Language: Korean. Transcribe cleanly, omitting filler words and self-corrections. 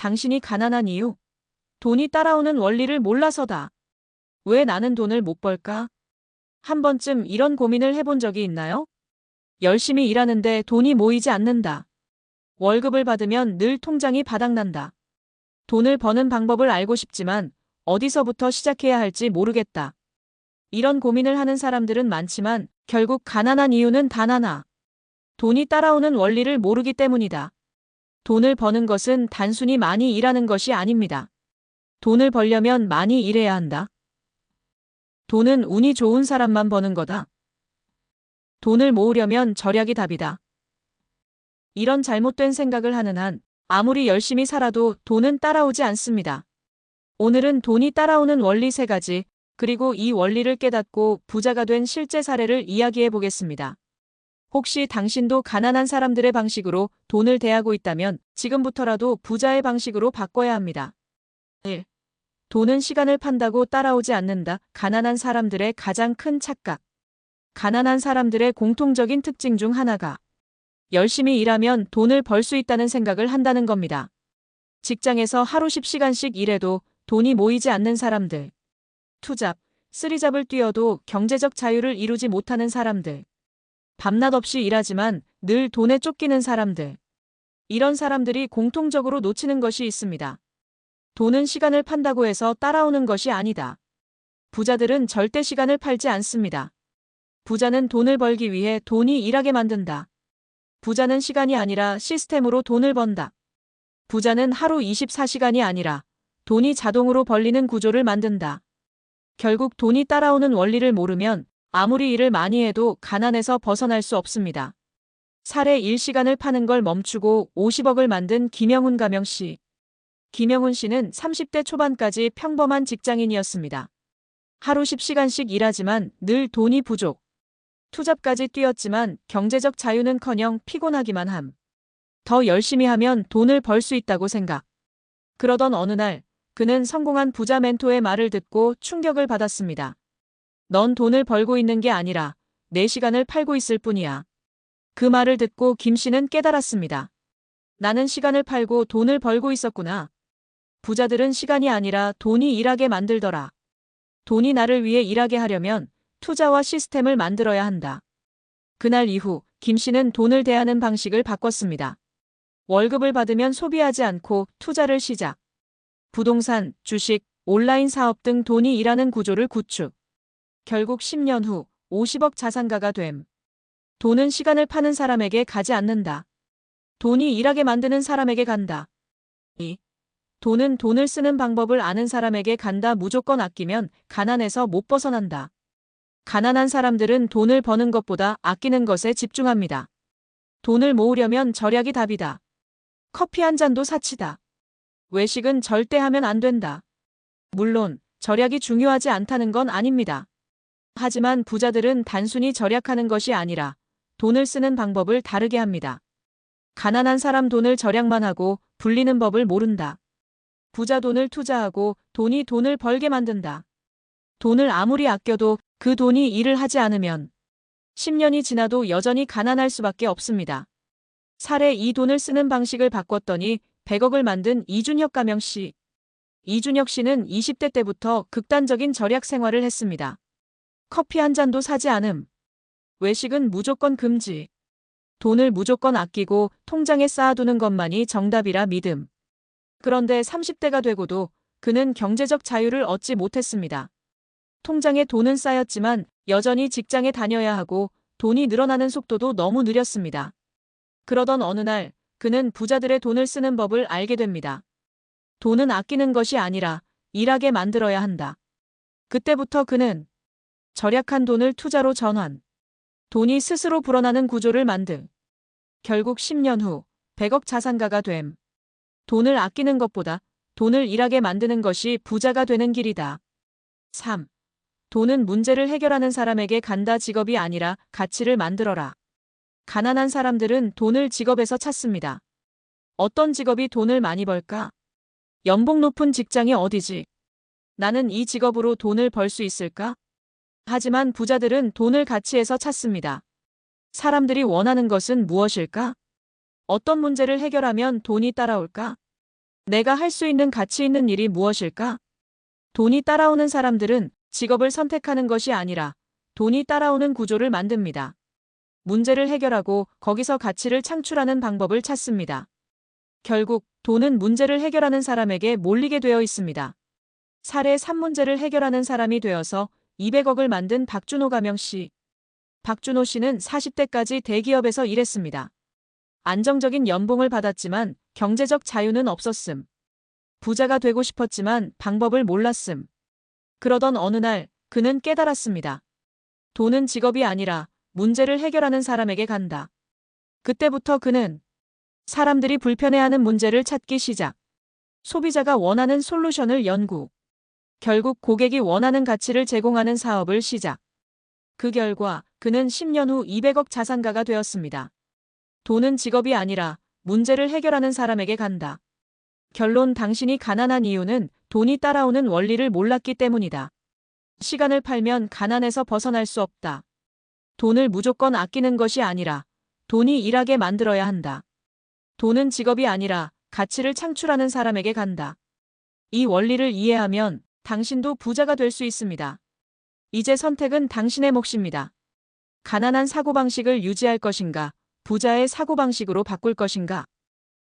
당신이 가난한 이유? 돈이 따라오는 원리를 몰라서다. 왜 나는 돈을 못 벌까? 한 번쯤 이런 고민을 해본 적이 있나요? 열심히 일하는데 돈이 모이지 않는다. 월급을 받으면 늘 통장이 바닥난다. 돈을 버는 방법을 알고 싶지만 어디서부터 시작해야 할지 모르겠다. 이런 고민을 하는 사람들은 많지만 결국 가난한 이유는 단 하나. 돈이 따라오는 원리를 모르기 때문이다. 돈을 버는 것은 단순히 많이 일하는 것이 아닙니다. 돈을 벌려면 많이 일해야 한다. 돈은 운이 좋은 사람만 버는 거다. 돈을 모으려면 절약이 답이다. 이런 잘못된 생각을 하는 한 아무리 열심히 살아도 돈은 따라오지 않습니다. 오늘은 돈이 따라오는 원리 3가지, 그리고 이 원리를 깨닫고 부자가 된 실제 사례를 이야기해 보겠습니다. 혹시 당신도 가난한 사람들의 방식으로 돈을 대하고 있다면 지금부터라도 부자의 방식으로 바꿔야 합니다. 1. 돈은 시간을 판다고 따라오지 않는다. 가난한 사람들의 가장 큰 착각. 가난한 사람들의 공통적인 특징 중 하나가 열심히 일하면 돈을 벌 수 있다는 생각을 한다는 겁니다. 직장에서 하루 10시간씩 일해도 돈이 모이지 않는 사람들. 투잡, 쓰리잡을 뛰어도 경제적 자유를 이루지 못하는 사람들. 밤낮 없이 일하지만 늘 돈에 쫓기는 사람들. 이런 사람들이 공통적으로 놓치는 것이 있습니다. 돈은 시간을 판다고 해서 따라오는 것이 아니다. 부자들은 절대 시간을 팔지 않습니다. 부자는 돈을 벌기 위해 돈이 일하게 만든다. 부자는 시간이 아니라 시스템으로 돈을 번다. 부자는 하루 24시간이 아니라 돈이 자동으로 벌리는 구조를 만든다. 결국 돈이 따라오는 원리를 모르면 아무리 일을 많이 해도 가난에서 벗어날 수 없습니다. 사례 1시간을 파는 걸 멈추고 50억을 만든 김영훈 가명 씨. 김영훈 씨는 30대 초반까지 평범한 직장인이었습니다. 하루 10시간씩 일하지만 늘 돈이 부족. 투잡까지 뛰었지만 경제적 자유는커녕 피곤하기만 함. 더 열심히 하면 돈을 벌 수 있다고 생각. 그러던 어느 날 그는 성공한 부자 멘토의 말을 듣고 충격을 받았습니다. 넌 돈을 벌고 있는 게 아니라 내 시간을 팔고 있을 뿐이야. 그 말을 듣고 김 씨는 깨달았습니다. 나는 시간을 팔고 돈을 벌고 있었구나. 부자들은 시간이 아니라 돈이 일하게 만들더라. 돈이 나를 위해 일하게 하려면 투자와 시스템을 만들어야 한다. 그날 이후 김 씨는 돈을 대하는 방식을 바꿨습니다. 월급을 받으면 소비하지 않고 투자를 시작. 부동산, 주식, 온라인 사업 등 돈이 일하는 구조를 구축. 결국 10년 후 50억 자산가가 됨. 돈은 시간을 파는 사람에게 가지 않는다. 돈이 일하게 만드는 사람에게 간다. 2. 돈은 돈을 쓰는 방법을 아는 사람에게 간다. 무조건 아끼면 가난에서 못 벗어난다. 가난한 사람들은 돈을 버는 것보다 아끼는 것에 집중합니다. 돈을 모으려면 절약이 답이다. 커피 한 잔도 사치다. 외식은 절대 하면 안 된다. 물론 절약이 중요하지 않다는 건 아닙니다. 하지만 부자들은 단순히 절약하는 것이 아니라 돈을 쓰는 방법을 다르게 합니다. 가난한 사람 돈을 절약만 하고 불리는 법을 모른다. 부자 돈을 투자하고 돈이 돈을 벌게 만든다. 돈을 아무리 아껴도 그 돈이 일을 하지 않으면 10년이 지나도 여전히 가난할 수밖에 없습니다. 사례 2. 돈을 쓰는 방식을 바꿨더니 100억을 만든 이준혁 가명 씨. 이준혁 씨는 20대 때부터 극단적인 절약 생활을 했습니다. 커피 한 잔도 사지 않음. 외식은 무조건 금지. 돈을 무조건 아끼고 통장에 쌓아두는 것만이 정답이라 믿음. 그런데 30대가 되고도 그는 경제적 자유를 얻지 못했습니다. 통장에 돈은 쌓였지만 여전히 직장에 다녀야 하고 돈이 늘어나는 속도도 너무 느렸습니다. 그러던 어느 날 그는 부자들의 돈을 쓰는 법을 알게 됩니다. 돈은 아끼는 것이 아니라 일하게 만들어야 한다. 그때부터 그는 절약한 돈을 투자로 전환. 돈이 스스로 불어나는 구조를 만들. 결국 10년 후 100억 자산가가 됨. 돈을 아끼는 것보다 돈을 일하게 만드는 것이 부자가 되는 길이다. 3. 돈은 문제를 해결하는 사람에게 간다. 직업이 아니라 가치를 만들어라. 가난한 사람들은 돈을 직업에서 찾습니다. 어떤 직업이 돈을 많이 벌까? 연봉 높은 직장이 어디지? 나는 이 직업으로 돈을 벌 수 있을까? 하지만 부자들은 돈을 가치에서 찾습니다. 사람들이 원하는 것은 무엇일까? 어떤 문제를 해결하면 돈이 따라올까? 내가 할 수 있는 가치 있는 일이 무엇일까? 돈이 따라오는 사람들은 직업을 선택하는 것이 아니라 돈이 따라오는 구조를 만듭니다. 문제를 해결하고 거기서 가치를 창출하는 방법을 찾습니다. 결국 돈은 문제를 해결하는 사람에게 몰리게 되어 있습니다. 사례 3문제를 해결하는 사람이 되어서 200억을 만든 박준호 가명씨. 박준호 씨는 40대까지 대기업에서 일했습니다. 안정적인 연봉을 받았지만 경제적 자유는 없었음. 부자가 되고 싶었지만 방법을 몰랐음. 그러던 어느 날 그는 깨달았습니다. 돈은 직업이 아니라 문제를 해결하는 사람에게 간다. 그때부터 그는 사람들이 불편해하는 문제를 찾기 시작. 소비자가 원하는 솔루션을 연구. 결국 고객이 원하는 가치를 제공하는 사업을 시작. 그 결과 그는 10년 후 200억 자산가가 되었습니다. 돈은 직업이 아니라 문제를 해결하는 사람에게 간다. 결론 당신이 가난한 이유는 돈이 따라오는 원리를 몰랐기 때문이다. 시간을 팔면 가난에서 벗어날 수 없다. 돈을 무조건 아끼는 것이 아니라 돈이 일하게 만들어야 한다. 돈은 직업이 아니라 가치를 창출하는 사람에게 간다. 이 원리를 이해하면 당신도 부자가 될 수 있습니다. 이제 선택은 당신의 몫입니다. 가난한 사고방식을 유지할 것인가, 부자의 사고방식으로 바꿀 것인가.